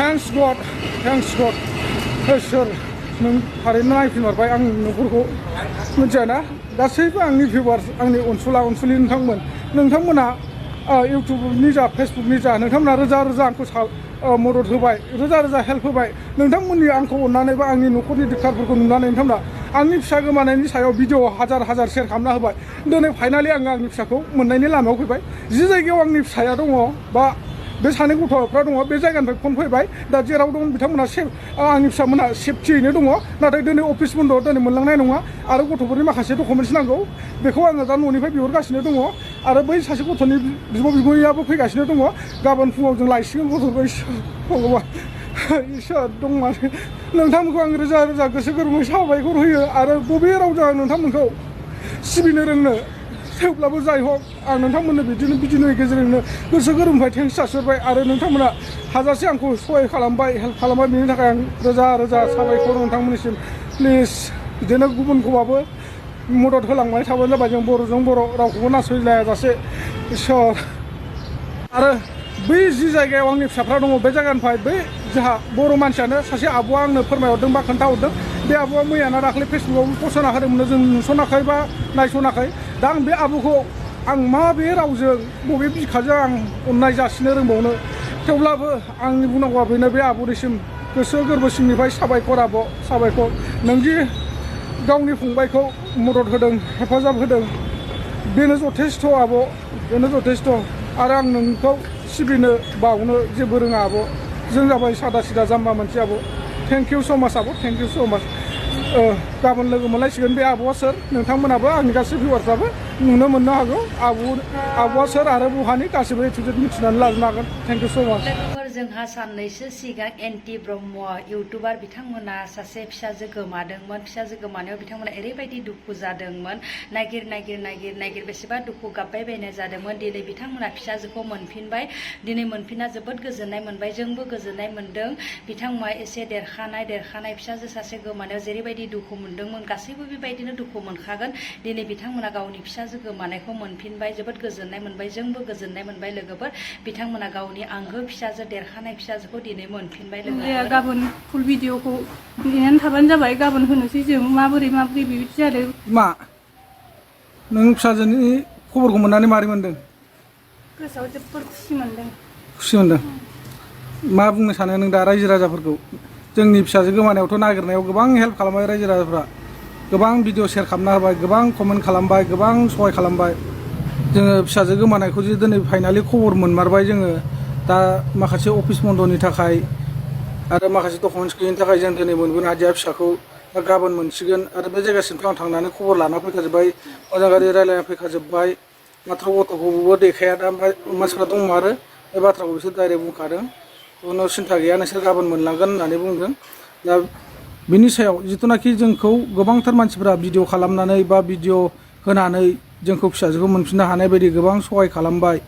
thanks गड सोर नों थारैनो नायफिनहरबाय आं न'खरखौ मिथियाना गासैबो आंनि भिउवार्स आंनि अनसुलि नोंथांमोना इउटुबनि जा फेसबुकनि जा नोंथांमोना रोजा रोजा आंखौ मदद होबाय रोजा रोजा हेल्प होबाय नोंथांमोननि आंखौ अननानै बा आंनि न'खरनि दिक्कतफोरखौ नुनानै नोंथांमोना आंनि फिसा गोमानायनि सायाव भिडिअ हाजार शेयार खालामना होबाय दिनै फाइनालि आङो आंनि फिसाखौ मोननायनि लामायाव फैबाय जि जायगायाव आंनि फिसाया दङ बा बे सानै गथ'फ्रा दङ बे जायगानिफ्राय फन फैबाय दा जेराव दं बिथांमोना आंनि फिसामोनहा सेफटियैनो दङ नाथाय दिनै अफिस बन्द दिनै मोनलांनाय नङा आरो गथ'फोरनि माखासे डकुमेन्टस नांगौ बेखौ आङो दा न'निफ्राय बिहरगासिनो दङ आरो बै सासे गथ'नि बिगुमैयाबो फैगासिनो दङ गाबोन फुङाव जों लायसिगोन गथ'खौ भगबान इसोर दं माने नोंथांमोनखौ आं रोजा रोजा गोसो गोरबोयै साबायखर होयो आरो बबे रावजों आं नोंथांमोनखौ सिबिनो रोंनो थेवब्लाबो जाय हक आं नोंथांमोननो बिदिनो गेजेरजोंनो गोसो गोरबोनिफ्राय थेंक्स जासिहरबाय आरो नोंथांमोना हाजासे आंखौ सहाय खालामबाय हेल्प खालामबाय बेनि थाखाय आं रोजा रोजा साबायखर नोंथांमोननिसिम प्लिज बिदिनो गुबुनखौबाबो मदद होलांबाय थाबानो जाबाय जों बर'जों बर' रावखौबो नासयलायाजासे इसोर आरो बै जि जायगायाव आंनि फिसाफ्रा दङ बे जायगानिफ्राय बै जोंहा बर' मानसियानो सासे आब'आ आंनो फोरमायहरदों बा खोन्थाहरदों बे आब'आ मैयाना दाखालि फेसबुकाव पस्ट होना होदोंमोन जों नुसनाखै बा नायसनाखै दा आं बे आब'खौ आं माबे रावजों बबे बिखाजों आं अननाय जासिनो रोंबावनो थेवब्लाबो आंनि बुंनांगौआ बेनो बे आब'निसिम गोसो गोरबोसिमनिफ्राय साबायखर आब' साबायखर नोंदि गावनि फंबायखौ मदद होदों हेफाजाब होदों बेनो जथेस्थ' आब' बेनो जथेस्थ' आरो आं नोंखौ सिबिनो बावनो जेबो रोङा आब' जों जाबाय सादा सिदा जाम्बा मोनसे आब' थेंक इउ स' माच आब' थेंक इउ स' माच गाबोन लोगो मोनलायसिगोन बे आब'आ सोर नोंथांमोनाबो आंनि गासै भिउवार्सफ्राबो नुनो मोननो हागौ आब'आ सोर आरो बहानि गासैबो एटुडेट मिथिनानै लाजोबनो हागोन थेंक इउ स' माच लोगोफोर जोंहा साननैसो सिगां एन्टि ब्रह्म इउटुबार बिथांमोना सासे फिसाजो गोमादोंमोन फिसाजो गोमानायाव बिथांमोना ओरैबायदि दुखु जादोंमोन नागिर बेसेबा दुखु गाबबाय बायनाय जादोंमोन दिनै बिथांमोना फिसाजोखौ मोनफिनबाय दिनै मोनफिनना जोबोद गोजोननाय मोनबाय जोंबो गोजोननाय मोनदों बिथांमोना एसे देरखानाय फिसाजो सासे गोमानायाव जेरैबायदि दुखु मोनदोंमोन गासैबो बेबायदिनो दुखु मोनखागोन दिनै बिथांमोना गावनि फिसाजो गोमानायखौ मोनफिनबाय जोबोद गोजोननाय मोनबाय जोंबो गोजोननाय मोनबाय लोगोफोर बिथांमोना गावनि आंगो फिसाजो देरखानाय फिसाजोखौ दिनै मोनफिनबाय लोगोफोर गाबोन फुल भिडिअखौ नेनानै थाबानो जाबाय गाबोन होनोसै जों माबोरै बेबायदि जादों मा नों फिसाजोनि खबरखौ मोननानै मारै मोनदों गोसोआव जोबोद खुसि मोनदों मा बुंनो सानो नों दा रायजो राजाफोरखौ जोंनि फिसाजो गोमानायावथ' नागिरनायाव गोबां हेल्प खालामबाय रायजो राजाफ्रा गोबां भिडिअ शेयार खालामना होबाय गोबां कमेन्ट खालामबाय गोबां सहाय खालामबाय जोङो फिसाजो गोमानायखौ जे दिनै फाइनालि खबर मोनमारबाय जोङो दा माखासे अफिस बन्दनि थाखाय आरो माखासे डकुमेन्टस गैयिनि थाखाय जों दिनै मोनबोनो हादिया फिसाखौ दा गाबोन मोनसिगोन आरो बे जायगासिमथ' आं थांनानै खबर लाना फैखाजोब्बाय मोजां गाज्रि रायज्लायना फैखाजोब्बाय माथ्र' गथ'खौबो देखाया दा ओमफ्राय मानसिफ्रा दंमारो बे बाथ्राखौ बिसोर डाइरेक्ट बुंखादों खुनु सिन्था गैया नोंसोर गाबोन मोनलांगोन होननानै बुंदों दा बिनि सायाव जिथुनाखि जोंखौ गोबांथार मानसिफ्रा भिडिअ खालामनानै बा भिडिअ होनानै जोंखौ फिसाजोखौ मोनफिननो हानाय बायदि गोबां सहाय खालामबाय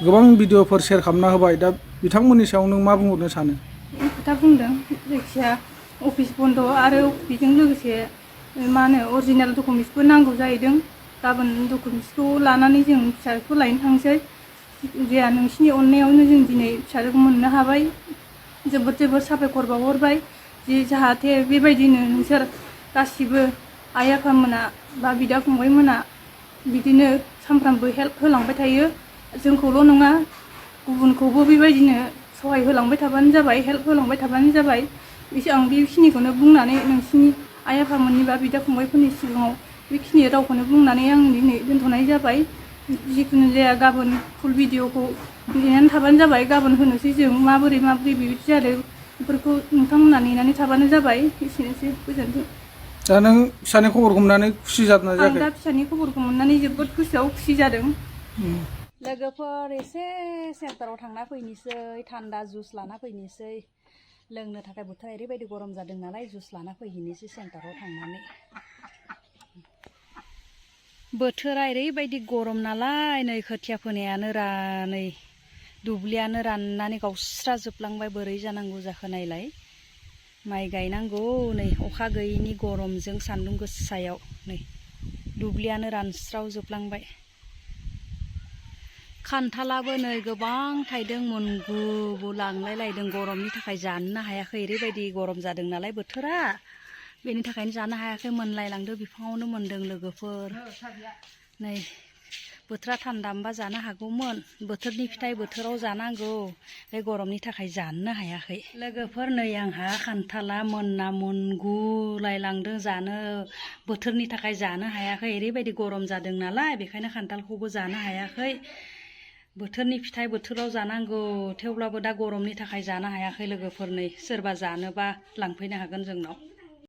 गोबां भिडिअफोर शेयार खालामना होबाय दा बिथांमोननि सायाव नों मा बुंहरनो सानो खोथा बुंदों जायखिया अफिस बन्द आरो बेजों लोगोसे मा होनो अरिजिनेल डकुमेन्टसबो नांगौ जाहैदों गाबोन डकुमेन्टसखौ लानानै जों फिसाखौ लायनो थांसै जे नोंसिनि अननायावनो जों दिनै फिसाखौ मोननो हाबाय जोबोद साबायखर बावहरबाय जे जाहाथे बेबायदिनो नोंसोर गासिबो आइ आफामोना बा बिदा फंबायमोना बिदिनो सानफ्रामबो हेल्प होलांबाय थायो जोंखौल' नङा गुबुनखौबो बेबायदिनो सहाय होलांबाय थाबानो जाबाय हेल्प होलांबाय थाबानो जाबाय आं बेखिनिखौनो बुंनानै नोंसिनि आइ आफामोननि बा बिदा फंबायफोरनि सिगाङाव बेखिनि रावखौनो बुंनानै आं दिनै दोनथ'नाय जाबाय जिखुनु जाया गाबोन फुल भिडिअखौ नेनानै थाबानो जाबाय गाबोन होनोसै जों माबोरै बेबायदि जादों बेफोरखौ नोंथांमोना नेनानै थाबानो जाबाय एसेनोसै गोजोन्थों दा नों फिसानि खबरखौ मोननानै खुसि जादोंना जायाखै आं दा फिसानि खबरखौ मोननानै जोबोद गोसोआव खुसि जादों लोगोफोर एसे सेन्टाराव थांना फैनोसै थान्दा जुस लाना फैनोसै लोंनो थाखाय बोथोरा ओरैबायदि गरम जादों नालाय जुस लाना फैनोसै सेन्टाराव थांनानै बोथोरा ओरैबायदि गरम नालाय नै खोथिया फोनायानो नै दुब्लियानो राननानै गावस्राजोबलांबाय बोरै जानांगौ जाखो नायलाय माइ गायनांगौ नै अखा गैयिनि गरमजों सान्दुं गोसायाव नै दुब्लियानो रानस्रावजोबलांबाय खान्थालाबो नै गोबां थाइदों मोनगुबो लांलाय लायदों गरमनि थाखाय जानोनो हायाखै ओरैबायदि गरम जादों नालाय बोथोरा बेनि थाखायनो जानो हायाखै मोनलायलांदो बिफाङावनो मोनदों लोगोफोर नै बोथोरा थान्दामबा जानो हागौमोन बोथोरनि फिथाइ बोथोराव जानांगौ बे गरमनि थाखाय जानोनो हायाखै लोगोफोर नै आंहा खान्थाला मोनना मोनगुलायलांदों जानो बोथोरनि थाखाय जानो हायाखै ओरैबायदि गरम जादों नालाय बेखायनो खान्थालखौबो जानो हायाखै बोथोरनि फिथाइ बोथोराव जानांगौ थेवब्लाबो दा गरमनि थाखाय जानो हायाखै लोगोफोर नै सोरबा जानोबा लांफैनो हागोन जोंनाव